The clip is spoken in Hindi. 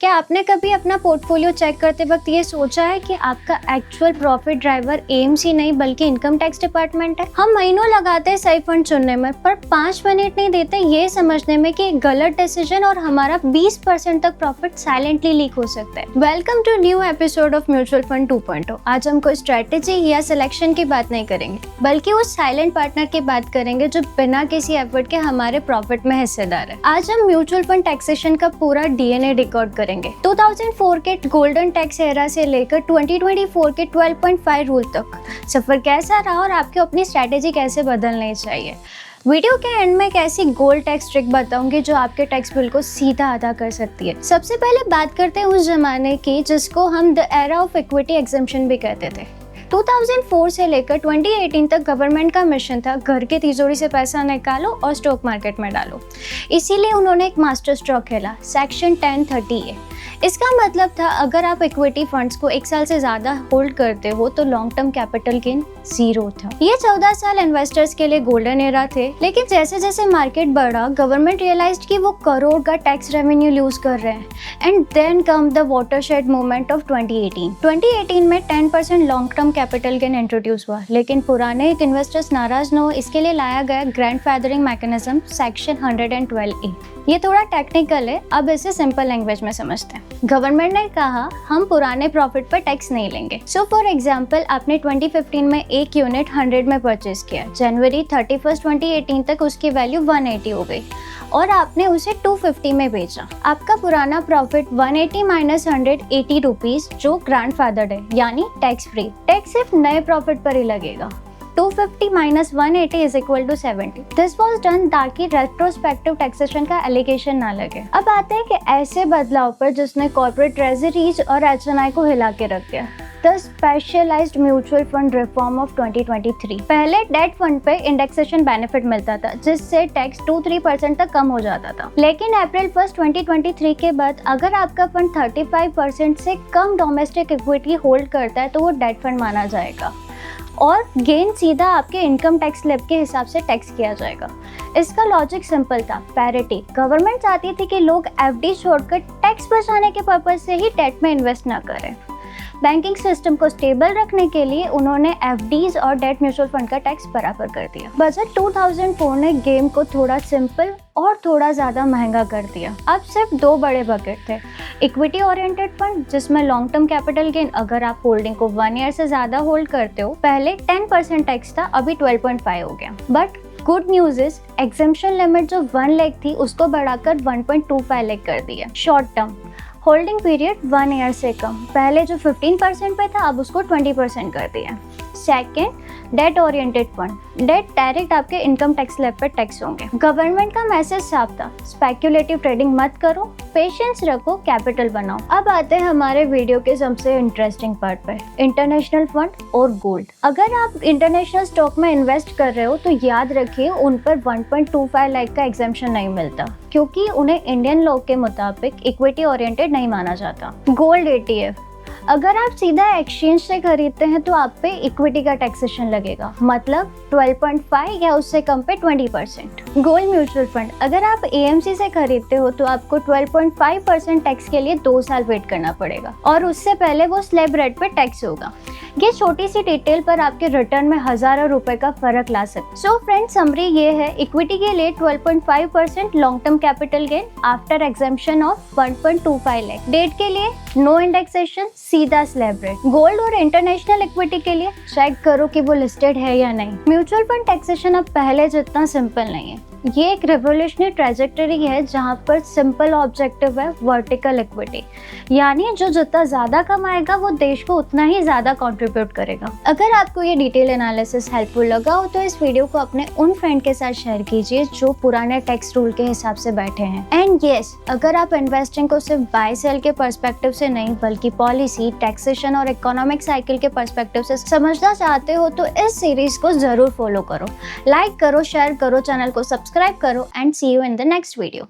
क्या आपने कभी अपना पोर्टफोलियो चेक करते वक्त ये सोचा है कि आपका एक्चुअल प्रॉफिट ड्राइवर एएमसी नहीं बल्कि इनकम टैक्स डिपार्टमेंट है? हम महीनों लगाते हैं सही फंड चुनने में, पर 5 मिनट नहीं देते ये समझने में कि एक गलत डिसीजन और हमारा 20% तक प्रॉफिट साइलेंटली लीक हो सकता है। Welcome to new episode of mutual fund 2.0। आज हम कोई स्ट्रेटेजी या सिलेक्शन की बात नहीं करेंगे, बल्कि उस साइलेंट पार्टनर की बात करेंगे जो बिना किसी एफर्ट के हमारे प्रॉफिट में हिस्सेदार है। आज हम म्यूचुअल फंड टैक्सेशन का पूरा डीएनए डिकोड करेंगे। 2004 के गोल्डन टैक्स एरा से लेकर 2024 के 12.5 रूल तक सफर कैसा रहा और आपको अपनी स्ट्रेटेजी कैसे बदलनी चाहिए। वीडियो के एंड में एक ऐसी गोल्ड टैक्स ट्रिक बताऊंगी जो आपके टैक्स बिल को सीधा अदा कर सकती है। सबसे पहले बात करते हैं उस जमाने की जिसको हम the era of equity exemption भी कहते थे। 2004 से लेकर 2018 तक गवर्नमेंट का मिशन था घर के तिजोरी से पैसा निकालो और स्टॉक मार्केट में डालो। इसीलिए उन्होंने एक मास्टर स्ट्रोक खेला, सेक्शन 1030A। इसका मतलब था अगर आप इक्विटी फंड्स को 1 साल से ज़्यादा होल्ड करते हो तो लॉन्ग टर्म कैपिटल गेन 0 था। ये 14 साल इन्वेस्टर्स के लिए गोल्डन एरा थे, लेकिन जैसे जैसे मार्केट बढ़ा गवर्नमेंट रियलाइज्ड कि वो करोड़ का टैक्स रेवेन्यू लूज कर रहे हैं। And then come the watershed movement of 2018 में 10% long term capital gain introduce हुआ, लेकिन पुराने इन्वेस्टर्स नाराज न हो इसके लिए लाया गया ग्रैंडफादरिंग मैकेनिज्म सेक्शन 112A। ये थोड़ा टेक्निकल है, अब इसे सिंपल लैंग्वेज में समझते हैं। गवर्नमेंट ने कहा हम पुराने प्रॉफिट पर टैक्स नहीं लेंगे। सो फॉर एग्जांपल आपने 2015 में एक यूनिट 100 में परचेज किया, जनवरी 31, 2018 तक उसकी वैल्यू 180 हो गई और आपने उसे 250 में बेचा। आपका पुराना प्रॉफिट 180 माइनस 180 रुपीज जो ग्रैंडफादर्ड है, यानी टैक्स फ्री। टैक्स सिर्फ नए प्रॉफिट पर ही लगेगा। 250 minus 180 is equal to 70। This was done ताकि रेट्रोस्पेक्टिव टैक्सेशन का एलिगेशन ना लगे। अब आते हैं कि ऐसे बदलाव पर जिसने कॉर्पोरेट ट्रेजरीज और HNI को हिला के रख दिया। The specialised mutual fund reform of 2023। पहले डेट फंड पे इंडेक्सेशन बेनिफिट मिलता था जिससे टैक्स 2-3% तक कम हो जाता था, लेकिन अप्रैल 1, 2023 के बाद अगर आपका फंड 35% से कम डोमेस्टिक इक्विटी होल्ड करता है तो वो डेट फंड माना जाएगा और गेन सीधा आपके इनकम टैक्स स्लैब के हिसाब से टैक्स किया जाएगा। इसका लॉजिक सिंपल था, पैरिटी। गवर्नमेंट चाहती थी कि लोग एफडी छोड़कर टैक्स बचाने के पर्पज से ही डेट में इन्वेस्ट ना करें। बैंकिंग सिस्टम को स्टेबल रखने के लिए उन्होंने एफडीज और डेट म्यूचुअल फंड का टैक्स बराबर कर दिया। बजट 2004 ने गेम को थोड़ा सिंपल और थोड़ा ज़्यादा महंगा कर दिया। अब सिर्फ 2 बड़े बकेट थे, इक्विटी ओरिएंटेड फंड जिसमें लॉन्ग टर्म कैपिटल गेन अगर आप होल्डिंग को 1 ईयर से ज़्यादा होल्ड करते हो, पहले 10% टैक्स था, अभी 12.5 हो गया। But good news is exemption limit जो 1 लाख थी उसको बढ़ाकर 1.25 लाख कर दिया। Short term holding period 1 year से कम, पहले जो 15% पे था अब उसको 20% कर दिया। Second, debt oriented fund, debt direct आपके इनकम टैक्स स्लैब पर टैक्स होंगे। गवर्नमेंट का मैसेज साफ था, स्पेक्युलेटिव ट्रेडिंग मत करो, पेशेंस रखो, कैपिटल बनाओ। अब आते हैं हमारे वीडियो के सबसे इंटरेस्टिंग पार्ट पे, इंटरनेशनल फंड और गोल्ड। अगर आप इंटरनेशनल स्टॉक में इन्वेस्ट कर रहे हो तो याद रखिए उन पर 1.25 लाख का एग्जेम्पशन नहीं मिलता क्योंकि उन्हें इंडियन लॉ के मुताबिक इक्विटी ओरिएंटेड नहीं माना जाता। गोल्ड ETF, अगर आप सीधा एक्सचेंज से खरीदते हैं तो आप पे इक्विटी का टैक्सेशन लगेगा, मतलब 12.5 या उससे कम पे 20%। गोल्ड म्यूचुअल फंड, अगर आप AMC से खरीदते हो तो आपको 12.5% टैक्स के लिए 2 साल वेट करना पड़ेगा और उससे पहले वो स्लैब रेट पे टैक्स होगा। ये छोटी सी डिटेल पर आपके रिटर्न में हजारों रुपए का फर्क ला सकते। सो फ्रेंड्स, समरी ये है, इक्विटी के लिए 12.5% long term capital gain after exemption of 1.25 lakh. Debt के लिए नो इंडेक्सेशन, सीधा स्लैब रेट। गोल्ड और इंटरनेशनल इक्विटी के लिए चेक करो कि वो लिस्टेड है या नहीं। म्यूचुअल फंड टैक्सेशन अब पहले जितना सिंपल नहीं है। ये एक रेवोल्यूशनरी ट्रेजेक्टरी है जहाँ पर सिंपल ऑब्जेक्टिव है वर्टिकल इक्विटी, यानी जो जितना ज़्यादा कमाएगा वो देश को उतना ही ज़्यादा कंट्रीब्यूट करेगा। अगर आपको ये डिटेल एनालिसिस हेल्पफुल लगा हो तो इस वीडियो को अपने उन फ्रेंड के साथ शेयर कीजिए जो पुराने टैक्स रूल के हिसाब से बैठे हैं। एंड यस, अगर आप इन्वेस्टिंग को सिर्फ बाय सेल के पर्सपेक्टिव से नहीं बल्कि पॉलिसी, टैक्सेशन और इकोनॉमिक साइकिल के पर्सपेक्टिव से समझना चाहते हो तो इस सीरीज को जरूर फॉलो करो, लाइक करो, शेयर करो, चैनल को सब्सक्राइब करो and see you in the next video.